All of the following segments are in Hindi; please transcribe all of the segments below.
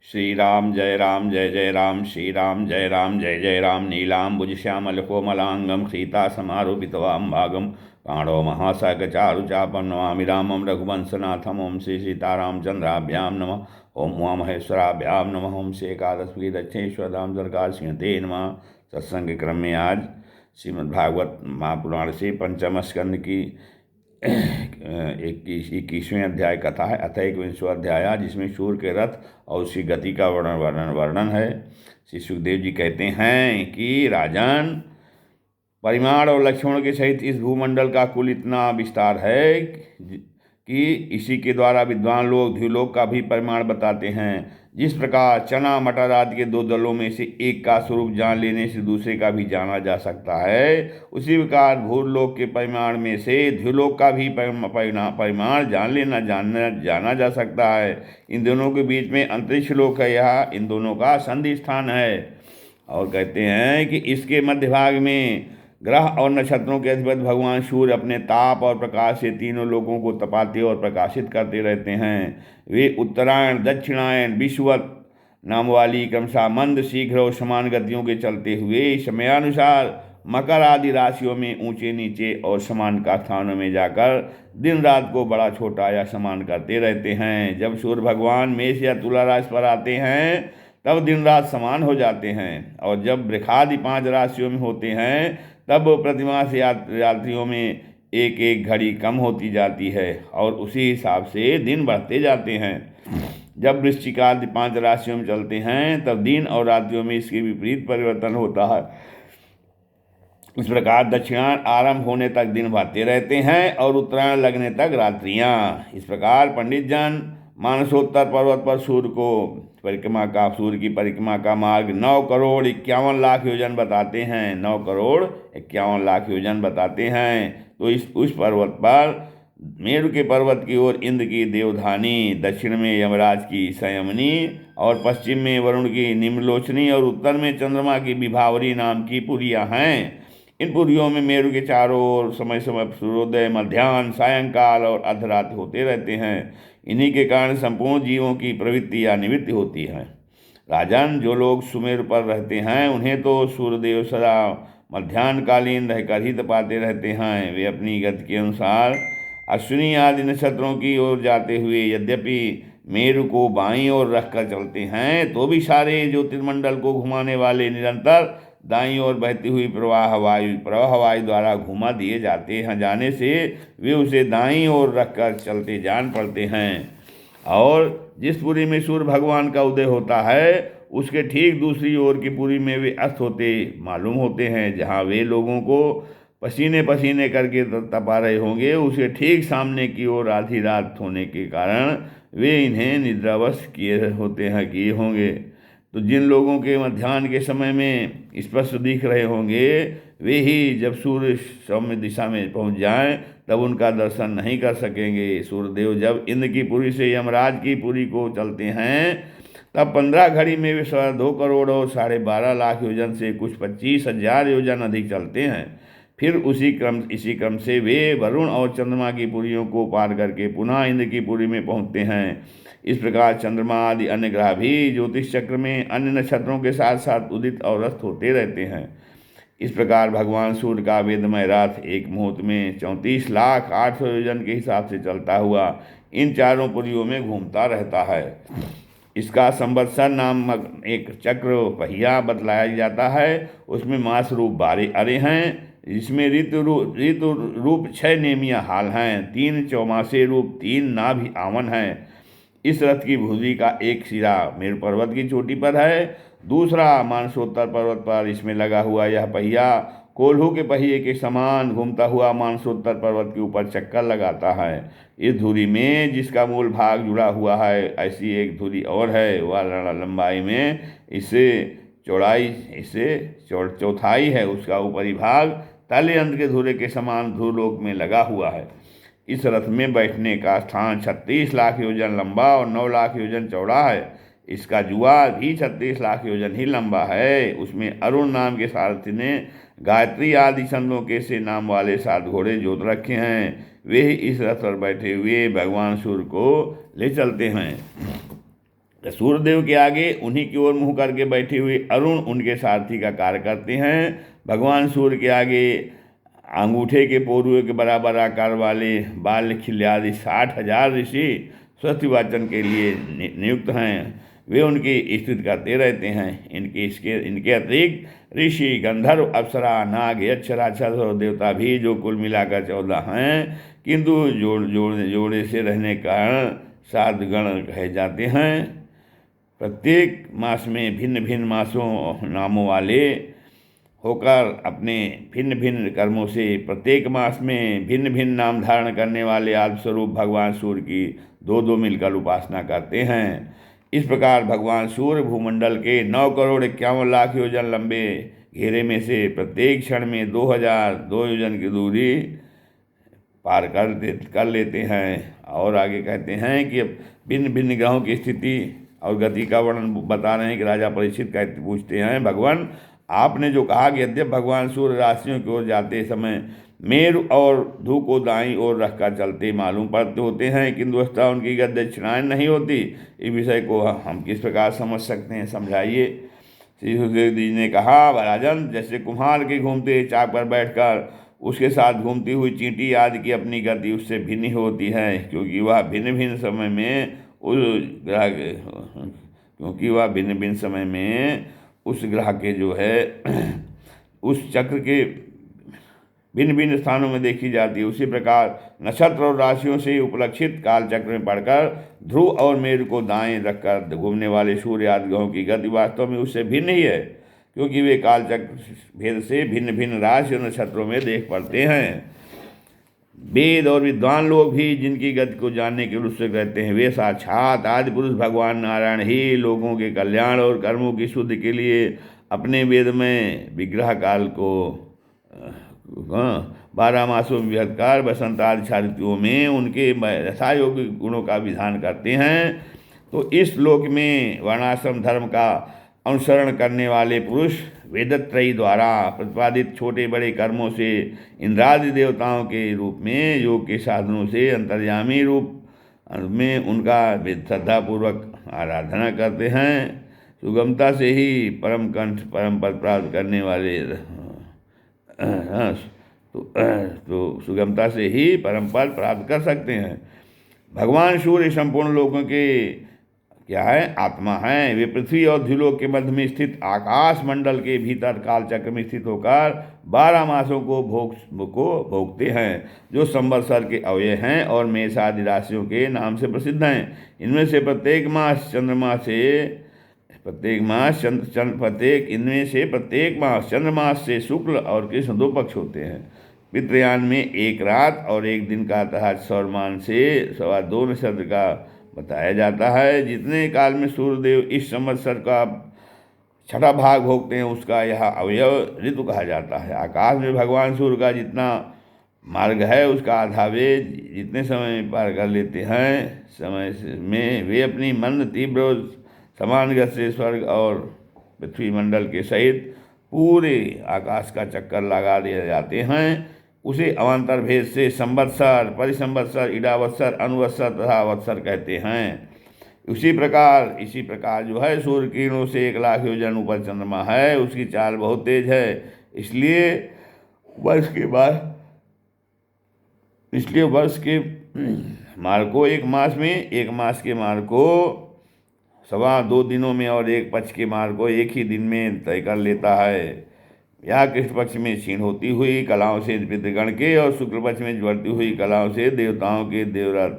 श्री राम जय जय राम, श्री राम जय जय राम। नीलाम्बुज श्यामल कोमलांगम सीता समारूपितवाम भागम काणो महासागचारुचापं नमामि रामं रघुवंशनाथम। ओम श्री सीतारामचंद्राभ्याम नमः। ओम उमामहेश्वराभ्याम नमः। ओम श्री एकादशी दक्षिणेश्वर दाम सरकार सिंहते नमः। सत्संग क्रम में आज श्रीमद्भागवत महापुराण से पंचम स्कंद की 21वें अध्याय कथा है, अतः 21वां अध्याय जिसमें सूर्य के रथ और उसकी गति का वर्णन है। श्री सुखदेव जी कहते हैं कि राजन, परिमाण और लक्षणों के सहित इस भूमंडल का कुल इतना विस्तार है कि इसी के द्वारा विद्वान लोग द्युलोक का भी परिमाण बताते हैं। जिस प्रकार चना मटर आदि के दो दलों में से एक का स्वरूप जान लेने से दूसरे का भी जाना जा सकता है, उसी प्रकार भूलोक के परिमाण में से द्युलोक का भी परिमाण जाना जा सकता है। इन दोनों के बीच में अंतरिक्ष लोक है, यह इन दोनों का संधि स्थान है। और कहते हैं कि इसके मध्य भाग में ग्रह और नक्षत्रों के अधिपति भगवान सूर्य अपने ताप और प्रकाश से तीनों लोगों को तपाते और प्रकाशित करते रहते हैं। वे उत्तरायण, दक्षिणायन, विषुवत नाम वाली क्रमशः मंद, शीघ्र और समान गतियों के चलते हुए समयानुसार मकर आदि राशियों में ऊंचे नीचे और समान का स्थानों में जाकर दिन रात को बड़ा छोटा या समान करते रहते हैं। जब सूर्य भगवान मेष या तुला राशि पर आते हैं तब दिन रात समान हो जाते हैं, और जब वृषादि 5 राशियों में होते हैं तब प्रतिमा से यात्रियों में एक एक घड़ी कम होती जाती है और उसी हिसाब से दिन बढ़ते जाते हैं। जब वृश्चिक आदि 5 राशियों में चलते हैं तब दिन और रात्रियों में इसके विपरीत परिवर्तन होता है। इस प्रकार दक्षिणायन आरंभ होने तक दिन बढ़ते रहते हैं और उत्तरायण लगने तक रात्रियां। इस प्रकार पंडित जन मानसोत्तर पर्वत पर सूर्य की परिक्रमा का मार्ग 9 करोड़ 51 लाख योजन बताते हैं। 9 करोड़ 51 लाख योजन बताते हैं। तो उस पर्वत पर मेरु के पर्वत की ओर इंद्र की देवधानी, दक्षिण में यमराज की संयमनी और पश्चिम में वरुण की निम्नलोचनी और उत्तर में चंद्रमा की विभावरी नाम की पुरियां हैं। इन पुरियों में मेरु के चारों ओर समय समय सूर्योदय, मध्याह्न, सायंकाल और अर्धरात्रि होते रहते हैं। इन्हीं के कारण संपूर्ण जीवों की प्रवृत्ति या निवृत्ति होती है। राजन, जो लोग सुमेरु पर रहते हैं उन्हें तो सूर्यदेव सदा मध्याह्नकालीन रहकर ही तपाते रहते हैं। वे अपनी गति के अनुसार अश्विनी आदि नक्षत्रों की ओर जाते हुए यद्यपि मेरु को बाईं ओर रखकर चलते हैं तो भी सारे ज्योतिर्मंडल को घुमाने वाले निरंतर दाईं ओर बहती हुई प्रवाह वायु द्वारा घुमा दिए जाते हैं। जाने से वे उसे दाईं ओर रखकर चलते जान पड़ते हैं। और जिस पुरी में सूर्य भगवान का उदय होता है उसके ठीक दूसरी ओर की पुरी में वे अस्त होते मालूम होते हैं। जहाँ वे लोगों को पसीने पसीने करके तपा रहे होंगे उसके ठीक सामने की ओर आधी रात होने के कारण वे इन्हें निद्रावश किए होंगे। तो जिन लोगों के मध्याह्न के समय में स्पष्ट दिख रहे होंगे वे ही जब सूर्य सौम्य दिशा में पहुंच जाएं तब उनका दर्शन नहीं कर सकेंगे। सूर्यदेव जब इंद्र की पुरी से यमराज की पुरी को चलते हैं तब 15 घड़ी में वे 2.25 करोड़ और 12.5 लाख योजन से कुछ 25,000 योजन अधिक चलते हैं। फिर इसी क्रम से वे वरुण और चंद्रमा की पुरियों को पार करके पुनः इंद्र की पुरी में पहुंचते हैं। इस प्रकार चंद्रमा आदि अन्य ग्रह भी ज्योतिष चक्र में अन्य नक्षत्रों के साथ साथ उदित और अस्त होते रहते हैं। इस प्रकार भगवान सूर्य का वेदमय रथ एक मुहूर्त में 34,08,000 योजन के हिसाब से चलता हुआ इन चारों पुरियों में घूमता रहता है। इसका संवत्सर नामक एक चक्र पहिया बतलाया जाता है। उसमें मास रूप 12 अरे हैं, जिसमें ऋतु रूप 6 नेमिया हाल हैं, 3 चौमासे रूप 3 नाभि आवन हैं। इस रथ की भुजी का एक सिरा मेरु पर्वत की चोटी पर है, दूसरा मानसोत्तर पर्वत पर। इसमें लगा हुआ यह पहिया कोल्हू के पहिए के समान घूमता हुआ मानसोत्तर पर्वत के ऊपर चक्कर लगाता है। इस धुरी में जिसका मूल भाग जुड़ा हुआ है ऐसी एक धुरी और है, वह लंबाई में चौथाई है। उसका ऊपरी भाग ताले यंत्र के धुरे के समान धूलोक में लगा हुआ है। इस रथ में बैठने का स्थान 36 लाख योजन लंबा और 9 लाख योजन चौड़ा है। इसका जुआ भी 36 लाख योजन ही लंबा है। उसमें अरुण नाम के सारथी ने गायत्री आदि छंदों के से नाम वाले 7 घोड़े जोत रखे हैं। वे ही इस रथ पर बैठे हुए भगवान सूर्य को ले चलते हैं। सूर्यदेव के आगे उन्हीं की ओर मुँह करके बैठे हुए अरुण उनके सारथी का कार्य करते हैं। भगवान सूर्य के आगे अंगूठे के पोरुए के बराबर आकार वाले बाल खिल्य आदि 60,000 ऋषि स्वस्थ वाचन के लिए नियुक्त हैं। वे उनकी स्तुति करते रहते हैं। इनके अतिरिक्त ऋषि, गंधर्व, अप्सरा, नाग, यक्ष, राक्षस और देवता भी, जो कुल मिलाकर 14 हैं, किंतु जोड़े से रहने का कारण 7 गण कहे जाते हैं। प्रत्येक मास में भिन्न भिन्न मासों नामों वाले होकर अपने भिन्न भिन्न कर्मों से प्रत्येक मास में भिन्न भिन्न नाम धारण करने वाले आत्मस्वरूप भगवान सूर्य की 2-2 मिलकर उपासना करते हैं। इस प्रकार भगवान सूर्य भूमंडल के 9,51,00,000 योजन लंबे घेरे में से प्रत्येक क्षण में 2,002 योजन की दूरी पार कर लेते हैं। और आगे कहते हैं कि भिन्न भिन्न ग्रहों की स्थिति और गति का वर्णन बता रहे हैं कि राजा परीक्षित कहते पूछते हैं, भगवान आपने जो कहा कि यद्यप भगवान सूर्य राशियों की ओर जाते समय मेरु और ध्रुव को दाईं ओर रखकर चलते मालूम पड़ते होते हैं, किंतु वस्तुतः उनकी गति दक्षिणायन नहीं होती। इस विषय को हम किस प्रकार समझ सकते हैं, समझाइए। श्री सुखदेव जी ने कहा, राजन, जैसे कुम्हार के घूमते चाक पर बैठकर उसके साथ घूमती हुई चींटी आदि की अपनी गति उससे भिन्न होती है, क्योंकि वह भिन्न भिन्न समय में उस ग्रह के जो है उस चक्र के भिन्न भिन्न स्थानों में देखी जाती है। उसी प्रकार नक्षत्र और राशियों से उपलक्षित काल चक्र में पढ़कर ध्रुव और मेरु को दाएं रखकर घूमने वाले सूर्य आदि ग्रहों की गति वास्तव में उससे भिन्न ही है, क्योंकि वे काल चक्र भेद से भिन्न भिन्न राशि और नक्षत्रों में देख पड़ते हैं। वेद और विद्वान लोग भी जिनकी गति को जानने के उत्सुक रहते हैं, वे साक्षात आदि पुरुष भगवान नारायण ही लोगों के कल्याण और कर्मों की शुद्धि के लिए अपने वेद में विग्रह काल को 12 मासों में विभक्त कर बसंत आदि ऋतुओं में उनके यथायोग्य गुणों का विधान करते हैं। तो इस लोक में वर्णाश्रम धर्म का अनुसरण करने वाले पुरुष वेदत्रयी द्वारा प्रतिपादित छोटे बड़े कर्मों से इंद्रादि देवताओं के रूप में योग के साधनों से अंतर्यामी रूप में उनका श्रद्धापूर्वक आराधना करते हैं। सुगमता से ही परम कंठ परम पद प्राप्त करने वाले तो सुगमता से ही परम पद प्राप्त कर सकते हैं। भगवान सूर्य संपूर्ण लोगों के क्या है, आत्मा है। वे पृथ्वी और द्युलोक के मध्य में स्थित आकाश मंडल के भीतर काल चक्र में स्थित होकर 12 मासों को भोगते हैं, जो संवत्सर के अवयव हैं और मेष आदि राशियों के नाम से प्रसिद्ध हैं। इनमें से प्रत्येक मास चंद्रमास से शुक्ल और कृष्ण 2 पक्ष होते हैं। पितृयान में 1 रात और 1 दिन का अर्थात सौरमान से 2.25 नक्षत्र का बताया जाता है। जितने काल में सूर्यदेव इस संवत्सर का 6ठा भाग भोगते हैं, उसका यह अवयव ऋतु कहा जाता है। आकाश में भगवान सूर्य का जितना मार्ग है, उसका आधा वे जितने समय में पार कर लेते हैं, समय में वे अपनी मंद तीव्र समान गति से स्वर्ग और पृथ्वी मंडल के सहित पूरे आकाश का चक्कर लगा दिए जाते हैं। उसे अवान्तर भेद से संवत्सर, परिसंवत्सर, इडावत्सर, अनुवत्सर तथा वत्सर कहते हैं। इसी प्रकार जो है सूर्य किरणों से 1,00,000 योजन ऊपर चंद्रमा है, उसकी चाल बहुत तेज है। इसलिए वर्ष के मार्ग को 1 मास में, 1 मास के मार्ग को 2.25 दिनों में और 1 पक्ष के मार्ग को 1 ही दिन में तय कर लेता है। यह कृष्ण पक्ष में क्षीण होती हुई कलाओं से पितृगण के और शुक्ल पक्ष में ज्वलती हुई कलाओं से देवताओं के देवरात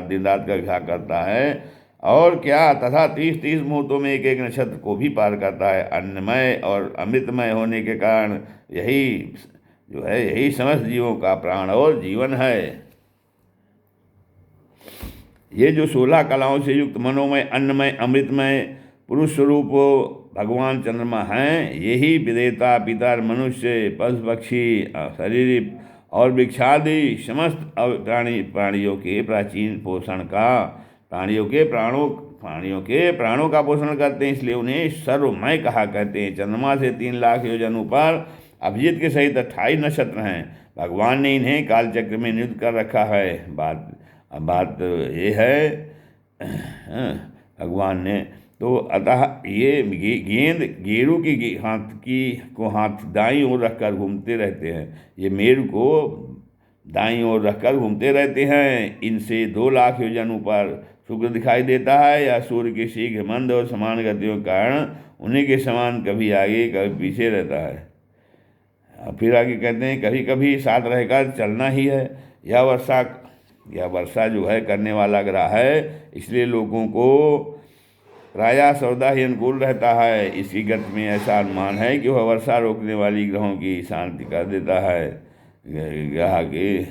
दिन रात का घा करता है। और क्या तथा 30 मुहूर्तों में 1 नक्षत्र को भी पार करता है। अन्नमय और अमृतमय होने के कारण यही समस्त जीवों का प्राण और जीवन है। ये जो 16 कलाओं से युक्त मनोमय, अन्नमय, अमृतमय पुरुष स्वरूप भगवान चंद्रमा हैं, यही विदेता, पितर, मनुष्य, पशु पक्षी, शरीर और वृक्षादि समस्त प्राणियों के प्राणों का पोषण करते हैं, इसलिए उन्हें सर्वमय कहा कहते हैं। चंद्रमा से 3,00,000 योजन ऊपर अभिजीत के सहित 28 नक्षत्र हैं। भगवान ने इन्हें कालचक्र में नियुक्त कर रखा है। अब बात ये है भगवान ने तो अतः ये गेंद गेरू की हाथ की को हाथ दाईं ओर रखकर घूमते रहते हैं। ये मेरु को दाईं ओर रखकर घूमते रहते हैं। इनसे 2 लाख योजन ऊपर शुक्र दिखाई देता है। या सूर्य की शीघ्र मंद और समान गतियों के कारण उन्हीं के समान कभी आगे कभी पीछे रहता है। फिर आगे कहते हैं कभी कभी साथ रहकर चलना ही है। यह वर्षा जो है करने वाला ग्रह है, इसलिए लोगों को प्रायः सर्वदा ही अनुकूल रहता है। इसकी गति में ऐसा अनुमान है कि वह वर्षा रोकने वाली ग्रहों की शांति कर देता है। ग्रह के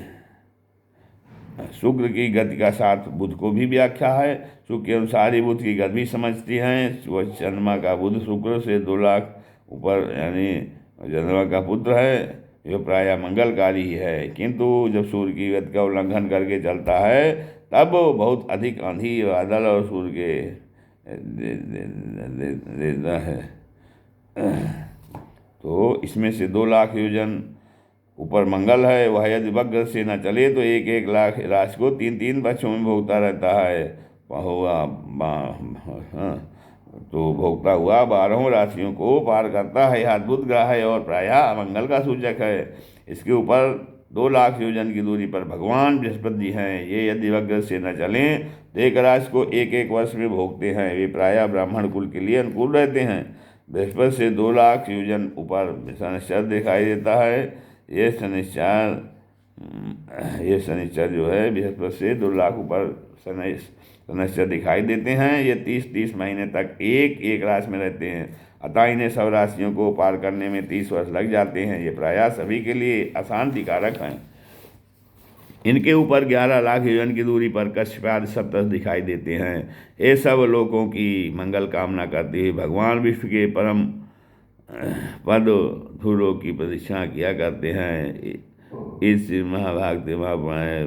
शुक्र की गति का साथ बुध को भी व्याख्या है। शुक्र के अनुसार ही बुध की गति भी समझती हैं। वह चंद्रमा का बुध शुक्र से 2 लाख ऊपर यानी चंद्रमा का पुत्र है। यह प्रायः मंगलकारी ही है, किंतु जब सूर्य की गति का उल्लंघन करके चलता है तब बहुत अधिक आंधी बादल और सूर्य के देता है। तो इसमें से 2 लाख योजन ऊपर मंगल है। वह यदि वक्र से न चले तो 1-1 लाख राशि को 3-3 पक्षों में भोगता रहता है। तो भोगता हुआ 12 राशियों को पार करता है। यह अद्भुत ग्रह है और प्रायः मंगल का सूचक है। इसके ऊपर 2 लाख योजन की दूरी पर भगवान बृहस्पति जी हैं। ये यदि वक्र से न चलें तो 1 राशि को 1-1 वर्ष में भोगते हैं। वे प्रायः ब्राह्मण कुल के लिए अनुकूल रहते हैं। बृहस्पति से 2 लाख योजन ऊपर शनिश्चर दिखाई देता है। ये शनिश्चर जो है बृहस्पति से 2 लाख ऊपर शनिश्चर दिखाई देते हैं। ये 30-30 महीने तक एक राशि में रहते हैं। अतः इन्हें सब राशियों को पार करने में 30 वर्ष लग जाते हैं। ये प्रायः सभी के लिए अशांतिकारक हैं। इनके ऊपर 11 लाख योजन की दूरी पर कश्यपादि सप्तर्षि दिखाई देते हैं। ये सब लोगों की मंगल कामना करते हुए भगवान विष्णु के परम पद धूलों की प्रतीक्षा किया करते हैं। इस महाभारत महापुराण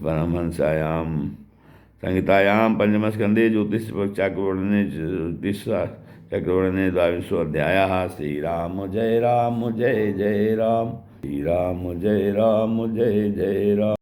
परमहंसायाम संहितायाम पंचमस्कंदे ज्योतिष चक्रवर्णे 22वां अध्याय। श्री राम जय राम जय जय राम। श्री राम जय राम जय जय राम।